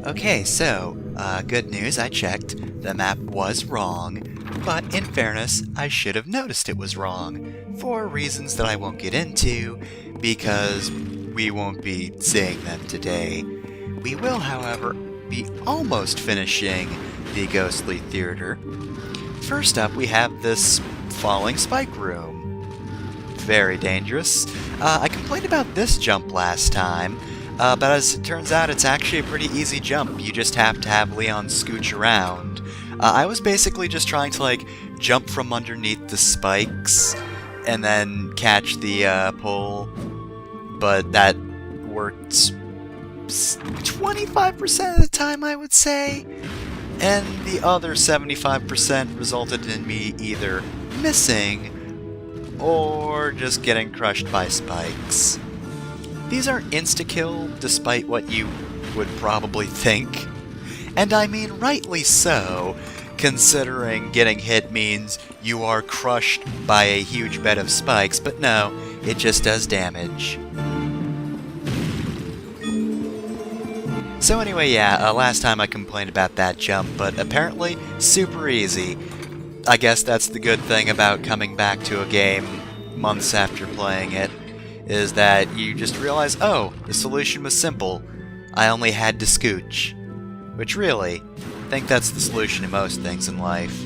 Okay, so, good news, I checked. The map was wrong, but in fairness, I should have noticed it was wrong, for reasons that I won't get into, because we won't be saying them today. We will, however, be almost finishing the Ghostly Theater. First up, we have this falling spike room. Very dangerous. I complained about this jump last time, but as it turns out, it's actually a pretty easy jump. You just have to have Leon scooch around. I was basically just trying to, like, jump from underneath the spikes and then catch the pole, but that worked 25% of the time, I would say. And the other 75% resulted in me either missing or just getting crushed by spikes. These aren't insta-kill, despite what you would probably think. And I mean rightly so, considering getting hit means you are crushed by a huge bed of spikes, but no, it just does damage. So anyway, yeah, last time I complained about that jump, but apparently super easy. I guess that's the good thing about coming back to a game months after playing it, is that you just realize, oh, the solution was simple. I only had to scooch. Which really, I think that's the solution to most things in life.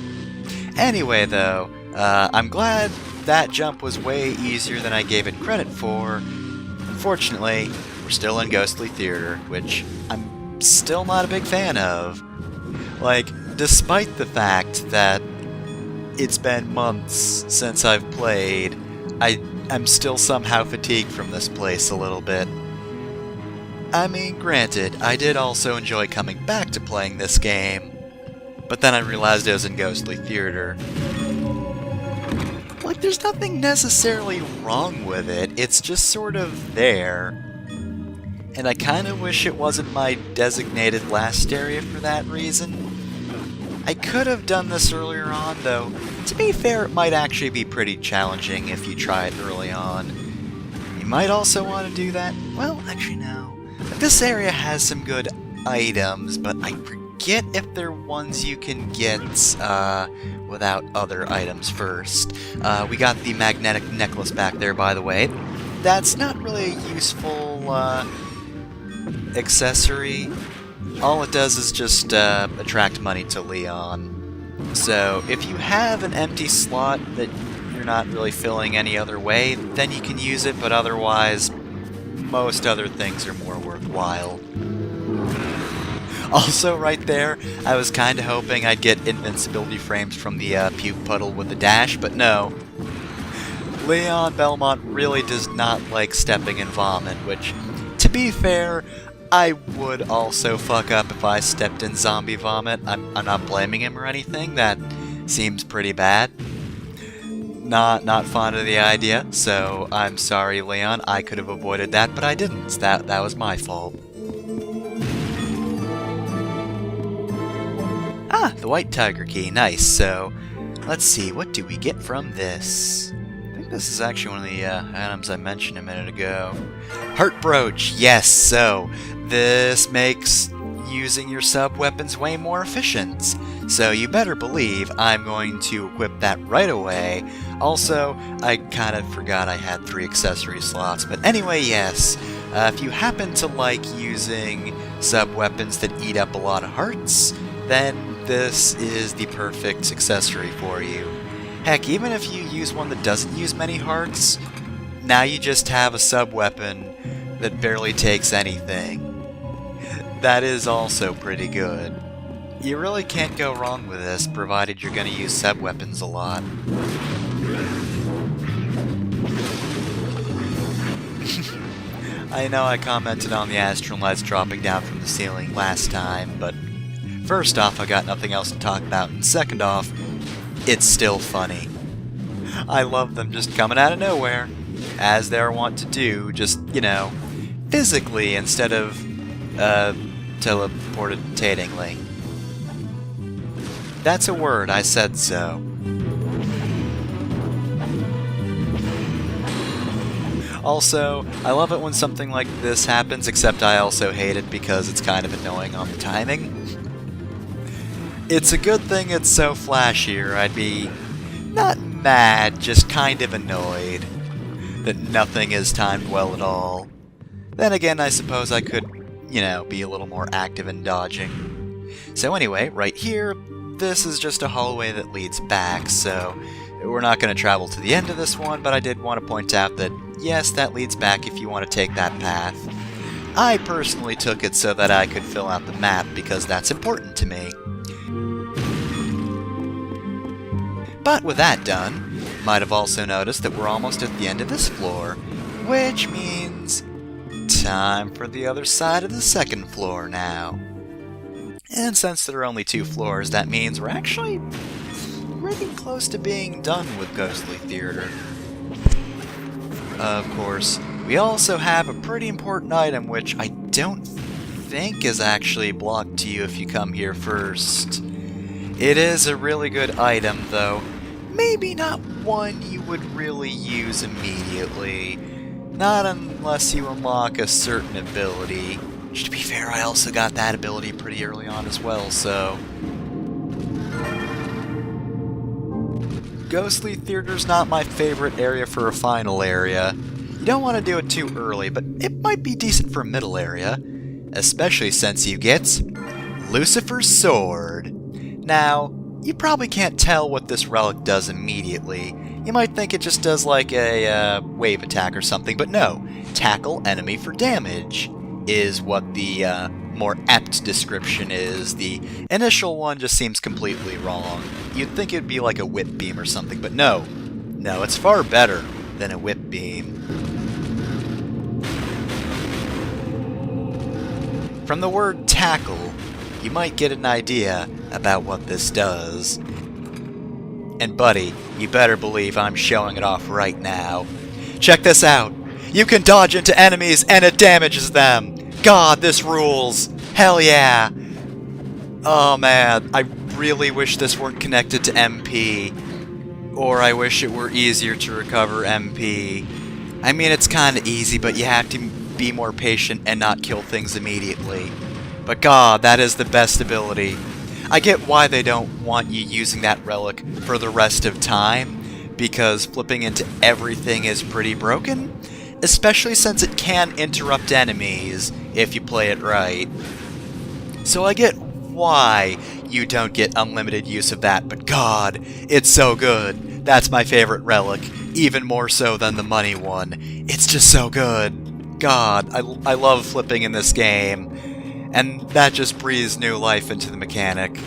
Anyway though, I'm glad that jump was way easier than I gave it credit for. Unfortunately, we're still in Ghostly Theater, which I'm still not a big fan of. Like, despite the fact that it's been months since I've played, I'm still somehow fatigued from this place a little bit. I mean, granted, I did also enjoy coming back to playing this game, but then I realized it was in Ghostly Theater. Like, there's nothing necessarily wrong with it, it's just sort of there. And I kinda wish it wasn't my designated last area for that reason. I could have done this earlier on, though. To be fair, it might actually be pretty challenging if you try it early on. You might also want to do that. Well, actually, no. This area has some good items, but I forget if they're ones you can get without other items first. We got the magnetic necklace back there, by the way. That's not really a useful accessory. All it does is just attract money to Leon. So if you have an empty slot that you're not really filling any other way, then you can use it, but otherwise, most other things are more worthwhile. Also, right there, I was kinda hoping I'd get invincibility frames from the puke puddle with the dash, but no. Leon Belmont really does not like stepping in vomit, which, to be fair, I would also fuck up if I stepped in zombie vomit. I'm not blaming him or anything, that seems pretty bad. Not fond of the idea, so I'm sorry, Leon, I could have avoided that, but I didn't. That was my fault. Ah, the white tiger key, nice. So, let's see, what do we get from this? I think this is actually one of the items I mentioned a minute ago. Heart brooch, yes, so this makes using your sub-weapons way more efficient. So you better believe I'm going to equip that right away. Also, I kind of forgot I had 3 accessory slots, but anyway, yes. If you happen to like using sub-weapons that eat up a lot of hearts, then this is the perfect accessory for you. Heck, even if you use one that doesn't use many hearts, now you just have a sub-weapon that barely takes anything. That is also pretty good. You really can't go wrong with this, provided you're going to use sub-weapons a lot. I know I commented on the astral lights dropping down from the ceiling last time, but first off, I got nothing else to talk about, and second off, it's still funny. I love them just coming out of nowhere, as they're wont to do, just, you know, physically instead of, teleportatingly. That's a word, I said so. Also, I love it when something like this happens, except I also hate it because it's kind of annoying on the timing. It's a good thing it's so flashy, or I'd be not mad, just kind of annoyed that nothing is timed well at all. Then again, I suppose I could, you know, be a little more active in dodging. So anyway, right here, this is just a hallway that leads back, so we're not going to travel to the end of this one, but I did want to point out that, yes, that leads back if you want to take that path. I personally took it so that I could fill out the map, because that's important to me. But with that done, you might have also noticed that we're almost at the end of this floor, which means time for the other side of the second floor now. And since there are only 2 floors, that means we're actually pretty close to being done with Ghostly Theater. Of course, we also have a pretty important item which I don't think is actually blocked to you if you come here first. It is a really good item, though. Maybe not one you would really use immediately. Not unless you unlock a certain ability. Which, to be fair, I also got that ability pretty early on as well, so... Ghostly Theater's not my favorite area for a final area. You don't want to do it too early, but it might be decent for a middle area. Especially since you get Lucifer's Sword. Now, you probably can't tell what this relic does immediately. You might think it just does like a wave attack or something, but no. Tackle enemy for damage is what the more apt description is. The initial one just seems completely wrong. You'd think it'd be like a whip beam or something, but no. No, it's far better than a whip beam. From the word tackle, you might get an idea about what this does. And buddy, you better believe I'm showing it off right now. Check this out! You can dodge into enemies and it damages them! God, this rules! Hell yeah! Oh man, I really wish this weren't connected to MP. Or I wish it were easier to recover MP. I mean, it's kinda easy, but you have to be more patient and not kill things immediately. But god, that is the best ability. I get why they don't want you using that relic for the rest of time, because flipping into everything is pretty broken, especially since it can interrupt enemies if you play it right. So I get why you don't get unlimited use of that, but god, it's so good. That's my favorite relic, even more so than the money one. It's just so good. God, I love flipping in this game. And that just breathes new life into the mechanic.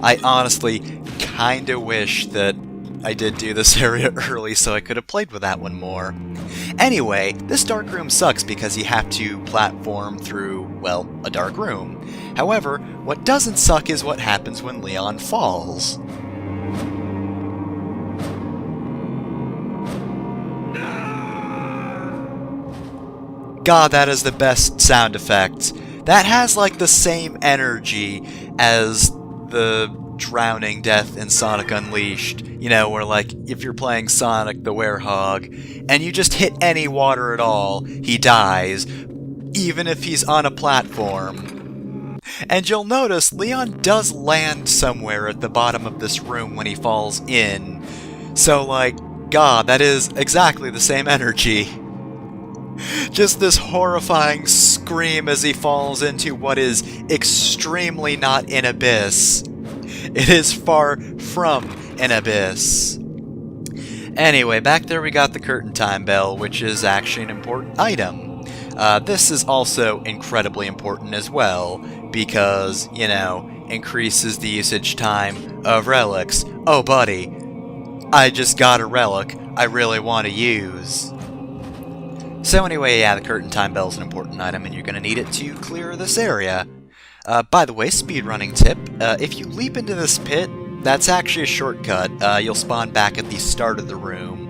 I honestly kinda wish that I did do this area early so I could have played with that one more. Anyway, this dark room sucks because you have to platform through, well, a dark room. However, what doesn't suck is what happens when Leon falls. God, that is the best sound effect. That has, like, the same energy as the drowning death in Sonic Unleashed. You know, where, like, if you're playing Sonic the Werehog, and you just hit any water at all, he dies, even if he's on a platform. And you'll notice Leon does land somewhere at the bottom of this room when he falls in. So, like, God, that is exactly the same energy. Just this horrifying scream as he falls into what is extremely not an abyss. It is far from an abyss. Anyway, back there we got the curtain time bell, which is actually an important item. This is also incredibly important as well, because, you know, increases the usage time of relics. Oh buddy, I just got a relic I really want to use. So anyway, yeah, the curtain time bell is an important item, and you're going to need it to clear this area. By the way, speedrunning tip, if you leap into this pit, that's actually a shortcut. You'll spawn back at the start of the room.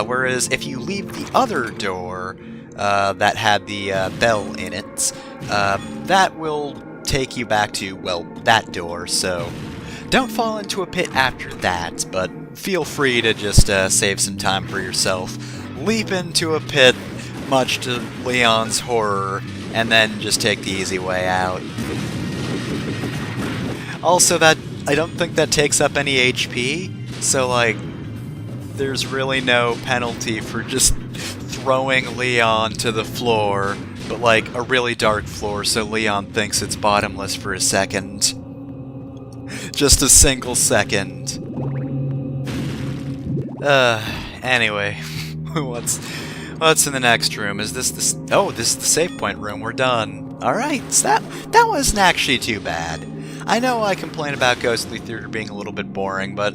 Whereas if you leave the other door that had the bell in it, that will take you back to, well, that door, so don't fall into a pit after that, but feel free to just save some time for yourself. Leap into a pit, much to Leon's horror, and then just take the easy way out. Also, I don't think that takes up any HP, so, like, there's really no penalty for just throwing Leon to the floor, but, like, a really dark floor, so Leon thinks it's bottomless for a second. Just a single second. Anyway, what's in the next room? Is this oh, this is the save point room. We're done. Alright, so that wasn't actually too bad. I know I complain about Ghostly Theater being a little bit boring, but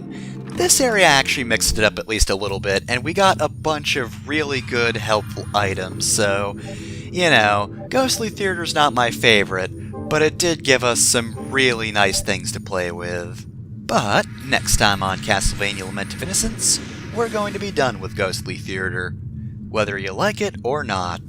this area actually mixed it up at least a little bit, and we got a bunch of really good, helpful items, so, you know, Ghostly Theater's not my favorite, but it did give us some really nice things to play with. But, next time on Castlevania Lament of Innocence, we're going to be done with Ghostly Theater, whether you like it or not.